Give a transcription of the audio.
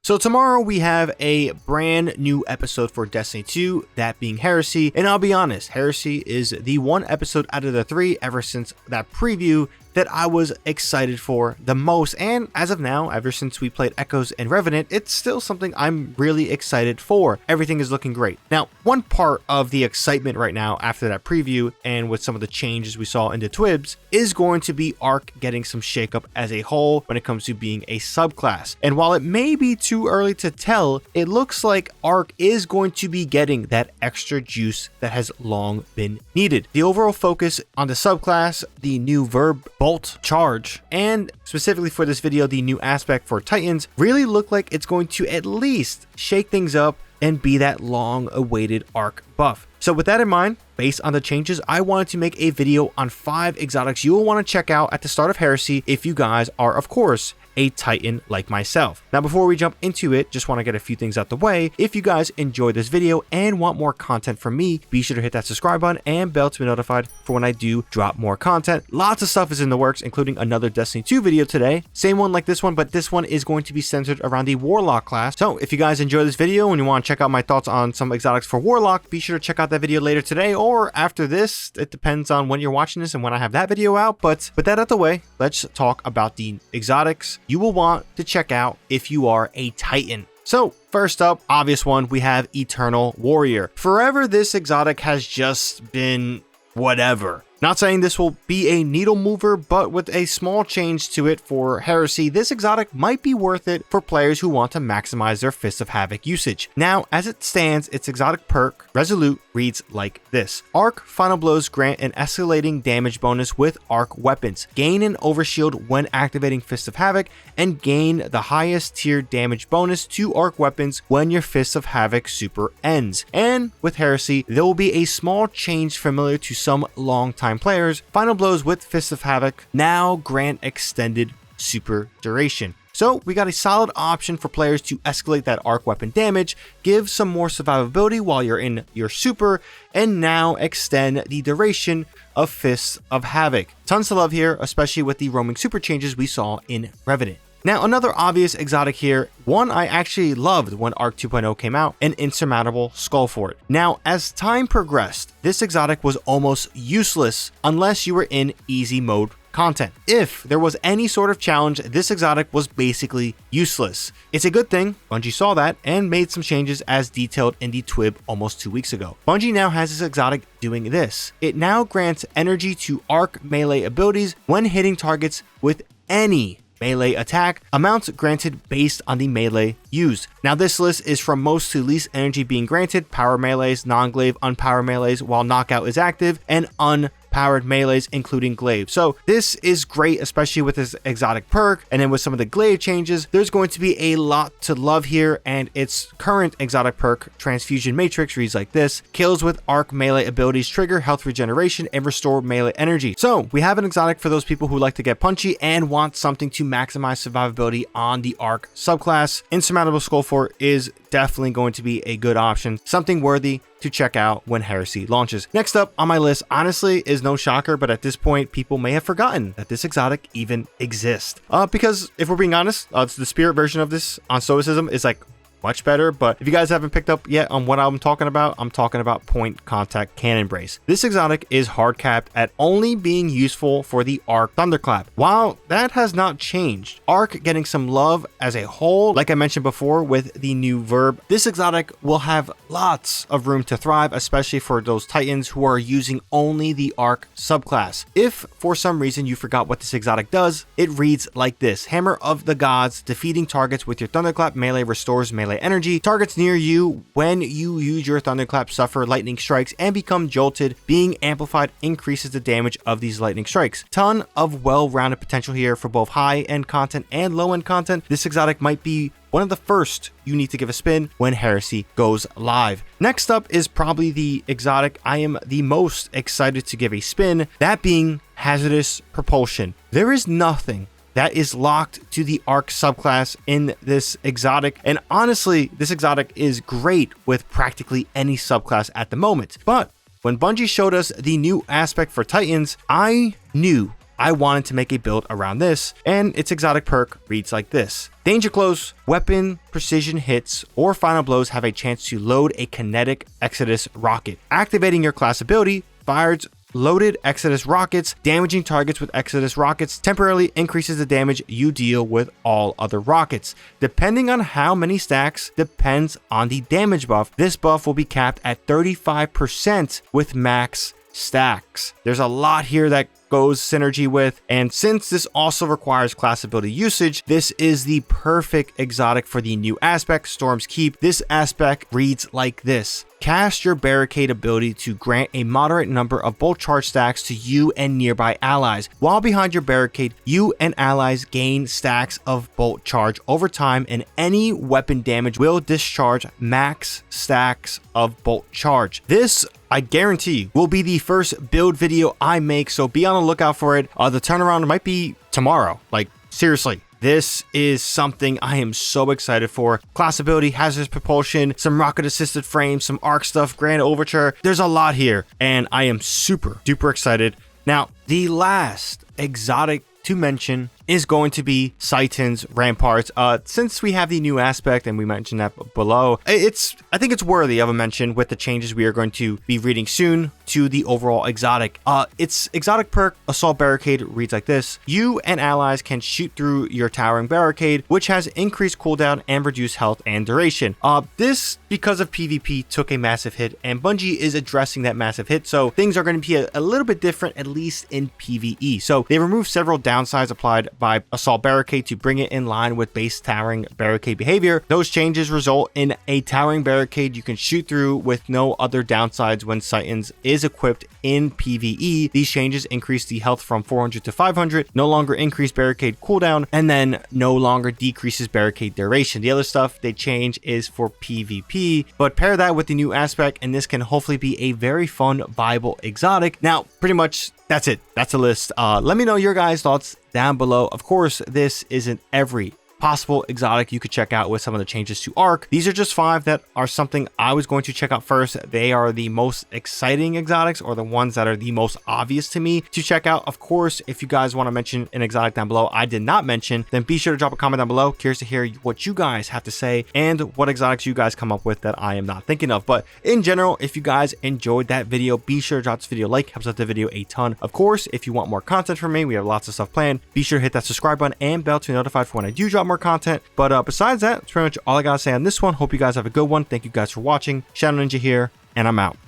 So tomorrow we have a brand new episode for Destiny 2, that being Heresy, and I'll be honest, Heresy is the one episode out of the 3 ever since that preview that I was excited for the most, and as of now, ever since we played Echoes and Revenant, it's still something I'm really excited for. Everything is looking great. Now, one part of the excitement right now after that preview and with some of the changes we saw in the twibs is going to be Arc getting some shakeup as a whole when it comes to being a subclass. And while it may be too early to tell, it looks like Arc is going to be getting that extra juice that has long been needed. The overall focus on the subclass, the new verb Bolt Charge, and specifically for this video, the new aspect for Titans, really look like it's going to at least shake things up and be that long-awaited Arc buff. So with that in mind, based on the changes, I wanted to make a video on 5 exotics you will want to check out at the start of Heresy if you guys are, of course, a Titan like myself. Now, before we jump into it, just want to get a few things out the way. If you guys enjoyed this video and want more content from me, be sure to hit that subscribe button and bell to be notified for when I do drop more content. Lots of stuff is in the works, including another Destiny 2 video today. Same one like this one, but this one is going to be centered around the Warlock class. So if you guys enjoy this video and you want to check out my thoughts on some exotics for Warlock, be sure to check out that video later today or after this. It depends on when you're watching this and when I have that video out. But with that out the way, let's talk about the exotics you will want to check out if you are a Titan. So first up, obvious one, we have Eternal Warrior. Forever, this exotic has just been whatever. Not saying this will be a needle mover, but with a small change to it for Heresy, this exotic might be worth it for players who want to maximize their Fist of Havoc usage. Now, as it stands, its exotic perk, Resolute, reads like this. Arc Final Blows grant an escalating damage bonus with arc weapons. Gain an overshield when activating Fist of Havoc, and gain the highest tier damage bonus to arc weapons when your Fist of Havoc super ends. And with Heresy, there will be a small change familiar to some long-time players. Final Blows with Fist of Havoc now grant extended super duration. So we got a solid option for players to escalate that arc weapon damage, give some more survivability while you're in your super, and now extend the duration of Fists of Havoc. Tons to love here, especially with the roaming super changes we saw in Revenant. Now, another obvious exotic here, one I actually loved when Arc 2.0 came out, an Insurmountable Skullfort. Now, as time progressed, this exotic was almost useless unless you were in easy mode content. If there was any sort of challenge, this exotic was basically useless. It's a good thing Bungie saw that and made some changes as detailed in the twib almost 2 weeks ago. Bungie now has this exotic doing this. It now grants energy to arc melee abilities when hitting targets with any melee attack, amounts granted based on the melee used. Now this list is from most to least energy being granted, power melees, non-glaive, unpowered melees while knockout is active, and unpowered melees including glaive. So this is great, especially with this exotic perk, and then with some of the glaive changes, there's going to be a lot to love here, and its current exotic perk, Transfusion Matrix, reads like this. Kills with arc melee abilities trigger health regeneration and restore melee energy. So we have an exotic for those people who like to get punchy and want something to maximize survivability on the arc subclass. Insurmountable Skullfort is definitely going to be a good option, something worthy to check out when Heresy launches. Next up on my list, honestly, is no shocker, but at this point, people may have forgotten that this exotic even exists. Because if we're being honest, it's the spirit version of this on Stoicism is like much better, but if you guys haven't picked up yet on what I'm talking about point contact cannon brace. This exotic is hard capped at only being useful for the arc thunderclap. While that has not changed, arc getting some love as a whole, like I mentioned before with the new verb, this exotic will have lots of room to thrive, especially for those Titans who are using only the arc subclass. If for some reason you forgot what this exotic does, it reads like this. Hammer of the Gods, defeating targets with your thunderclap melee restores melee energy. Targets near you when you use your thunderclap suffer lightning strikes and become jolted. Being amplified increases the damage of these lightning strikes. Ton of well-rounded potential here for both high-end content and low-end content. This exotic might be one of the first you need to give a spin when Heresy goes live. Next up is probably the exotic I am the most excited to give a spin, that being Hazardous Propulsion. There is nothing that is locked to the arc subclass in this exotic, and honestly, this exotic is great with practically any subclass at the moment. But when Bungie showed us the new aspect for Titans, I knew I wanted to make a build around this, and its exotic perk reads like this. Danger close, weapon precision hits or final blows have a chance to load a kinetic Exodus rocket. Activating your class ability fires loaded Exodus rockets, damaging targets with Exodus rockets temporarily increases the damage you deal with all other rockets. Depending on how many stacks depends on the damage buff. This buff will be capped at 35% with max stacks. There's a lot here that goes synergy with, and since this also requires class ability usage, this is the perfect exotic for the new aspect, Storm's Keep. This aspect reads like this. Cast your barricade ability to grant a moderate number of bolt charge stacks to you and nearby allies. While behind your barricade, you and allies gain stacks of bolt charge over time, and any weapon damage will discharge max stacks of bolt charge. This, I guarantee, will be the first build video I make, so be on the lookout for it. The turnaround might be tomorrow. Like, seriously. This is something I am so excited for. Class ability, Hazardous Propulsion, some rocket assisted frames, some arc stuff, Grand Overture. There's a lot here, and I am super duper excited. Now, the last exotic to mention is going to be Citan's Ramparts. Since we have the new aspect and we mentioned that below, I think it's worthy of a mention with the changes we are going to be reading soon to the overall exotic. Its exotic perk, Assault Barricade, reads like this. You and allies can shoot through your towering barricade, which has increased cooldown and reduced health and duration. This, because of PvP, took a massive hit, and Bungie is addressing that massive hit, so things are going to be a little bit different, at least in PvE. So they removed several downsides applied by Assault Barricade to bring it in line with base towering barricade behavior. Those changes result in a towering barricade you can shoot through with no other downsides when Citan's is equipped in PvE. These changes increase the health from 400 to 500, no longer increase barricade cooldown, and then no longer decreases barricade duration. The other stuff they change is for PvP, but pair that with the new aspect and this can hopefully be a very fun, viable exotic. Now, pretty much that's it. That's a list. Let me know your guys' thoughts down below. Of course, this isn't every possible exotic you could check out with some of the changes to Arc. These are just 5 that are something I was going to check out first. They are the most exciting exotics, or the ones that are the most obvious to me to check out. Of course, if you guys want to mention an exotic down below I did not mention, then be sure to drop a comment down below. Curious to hear what you guys have to say and what exotics you guys come up with that I am not thinking of. But in general, if you guys enjoyed that video, be sure to drop this video a like. Helps out the video a ton. Of course, if you want more content from me, we have lots of stuff planned. Be sure to hit that subscribe button and bell to be notified for when I do drop more content. But besides that, that's pretty much all I gotta say on this one. Hope you guys have a good one. Thank you guys for watching. ShadowNinja here, and I'm out.